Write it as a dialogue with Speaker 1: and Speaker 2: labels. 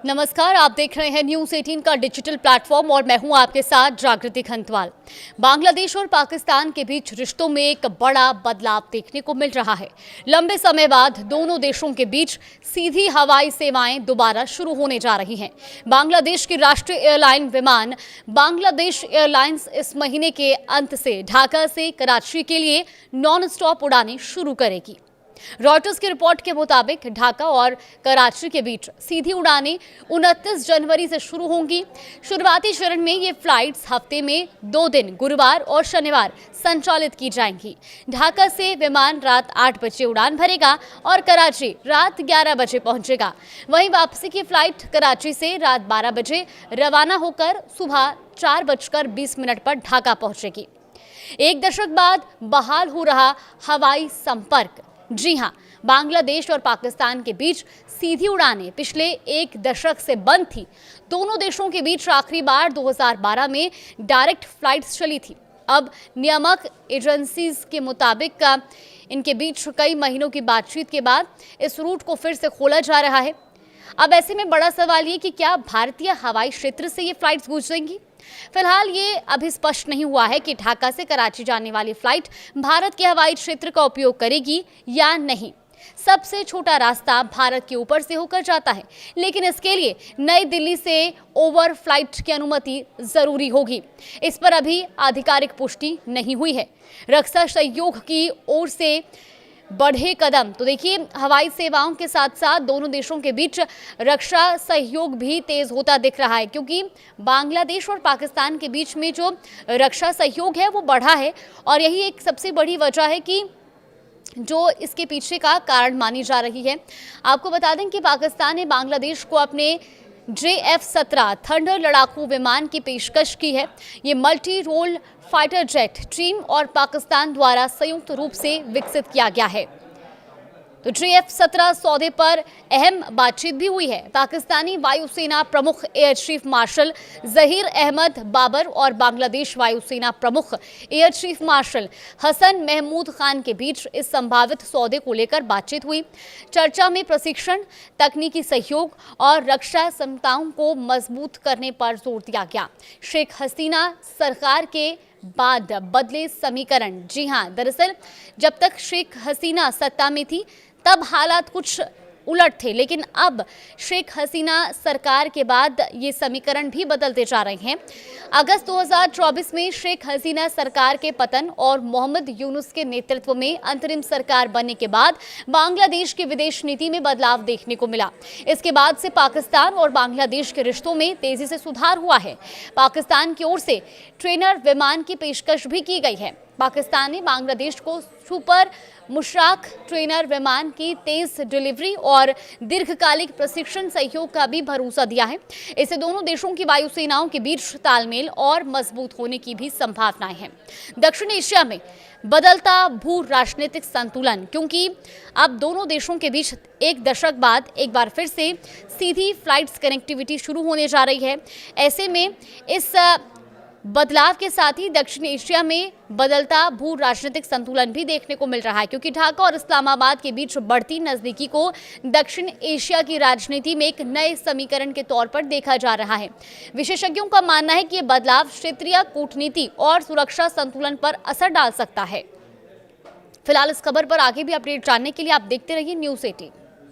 Speaker 1: नमस्कार, आप देख रहे हैं न्यूज़ 18 का डिजिटल प्लेटफॉर्म और मैं हूं आपके साथ जागृति खंतवाल। बांग्लादेश और पाकिस्तान के बीच रिश्तों में एक बड़ा बदलाव देखने को मिल रहा है। लंबे समय बाद दोनों देशों के बीच सीधी हवाई सेवाएं दोबारा शुरू होने जा रही हैं। बांग्लादेश की राष्ट्रीय एयरलाइन विमान बांग्लादेश एयरलाइंस इस महीने के अंत से ढाका से कराची के लिए नॉन स्टॉप उड़ानें शुरू करेगी। रॉयटर्स की रिपोर्ट के मुताबिक ढाका और कराची के बीच सीधी उड़ानें 29 जनवरी से शुरू होंगी। शुरुआती चरण में ये फ्लाइट्स हफ्ते में 2 दिन गुरुवार और शनिवार संचालित की जाएंगी। ढाका से विमान रात 8 बजे उड़ान भरेगा और कराची रात 11 बजे पहुंचेगा। वहीं वापसी की फ्लाइट कराची से रात 12 बजे रवाना होकर सुबह 4:20 पर ढाका पहुंचेगी। एक दशक बाद बहाल हो रहा हवाई संपर्क। जी हां, बांग्लादेश और पाकिस्तान के बीच सीधी उड़ानें पिछले एक दशक से बंद थी। दोनों देशों के बीच आखिरी बार 2012 में डायरेक्ट फ्लाइट्स चली थी। अब नियामक एजेंसीज के मुताबिक इनके बीच कई महीनों की बातचीत के बाद इस रूट को फिर से खोला जा रहा है। अब ऐसे में बड़ा सवाल ये कि क्या भारतीय हवाई क्षेत्र से ये फ्लाइट्स गुजरेंगी? फिलहाल ये अभी स्पष्ट नहीं हुआ है कि ढाका से कराची जाने वाली फ्लाइट भारत के हवाई क्षेत्र का उपयोग करेगी या नहीं। सबसे छोटा रास्ता भारत के ऊपर से होकर जाता है, लेकिन इसके लिए नई दिल्ली से ओवर फ्लाइट की अनुमति जरूरी होगी। इस पर अभी आधिकारिक पुष्टि नहीं हुई है। रक्षा सहयोग की ओर से बढ़े कदम तो देखिए, हवाई सेवाओं के साथ साथ दोनों देशों के बीच रक्षा सहयोग भी तेज होता दिख रहा है, क्योंकि बांग्लादेश और पाकिस्तान के बीच में जो रक्षा सहयोग है वो बढ़ा है और यही एक सबसे बड़ी वजह है कि जो इसके पीछे का कारण मानी जा रही है। आपको बता दें कि पाकिस्तान ने बांग्लादेश को अपने JF-17 थंडर लड़ाकू विमान की पेशकश की है। ये मल्टी रोल फाइटर जेट चीन और पाकिस्तान द्वारा संयुक्त रूप से विकसित किया गया है। तो JF-17 सौदे पर अहम बातचीत भी हुई है। पाकिस्तानी वायुसेना प्रमुख air chief marshal Zaheer Ahmed Babar और बांग्लादेश वायुसेना प्रमुख air chief marshal Hasan Mahmood Khan के बीच इस संभावित सौदे को लेकर बातचीत हुई। चर्चा में प्रशिक्षण, तकनीकी सहयोग और रक्षा क्षमताओं को मजबूत करने पर जोर दिया गया। शेख हसीना सरकार के बाद बदले समीकरण। जी हां, दरअसल जब तक शेख हसीना सत्ता में थी तब हालात कुछ उलट थे, लेकिन अब शेख हसीना सरकार के बाद ये समीकरण भी बदलते जा रहे हैं। अगस्त 2024 में शेख हसीना सरकार के पतन और मोहम्मद यूनुस के नेतृत्व में अंतरिम सरकार बनने के बाद बांग्लादेश की विदेश नीति में बदलाव देखने को मिला। इसके बाद से पाकिस्तान और बांग्लादेश के रिश्तों में तेजी से सुधार हुआ है। पाकिस्तान की ओर से ट्रेनर विमान की पेशकश भी की गई है। पाकिस्तान ने बांग्लादेश को सुपर मुशराक ट्रेनर विमान की तेज डिलीवरी और दीर्घकालिक प्रशिक्षण सहयोग का भी भरोसा दिया है। इससे दोनों देशों की वायुसेनाओं के बीच तालमेल और मजबूत होने की भी संभावनाएं हैं। दक्षिण एशिया में बदलता भू राजनीतिक संतुलन, क्योंकि अब दोनों देशों के बीच एक दशक बाद एक बार फिर से सीधी फ्लाइट्स कनेक्टिविटी शुरू होने जा रही है। ऐसे में इस बदलाव के साथ ही दक्षिण एशिया में बदलता भू राजनीतिक संतुलन भी देखने को मिल रहा है, क्योंकि ढाका और इस्लामाबाद के बीच बढ़ती नजदीकी को दक्षिण एशिया की राजनीति में एक नए समीकरण के तौर पर देखा जा रहा है। विशेषज्ञों का मानना है कि ये बदलाव क्षेत्रीय कूटनीति और सुरक्षा संतुलन पर असर डाल सकता है। फिलहाल इस खबर पर आगे भी अपडेट जानने के लिए आप देखते रहिए न्यूज़ 18।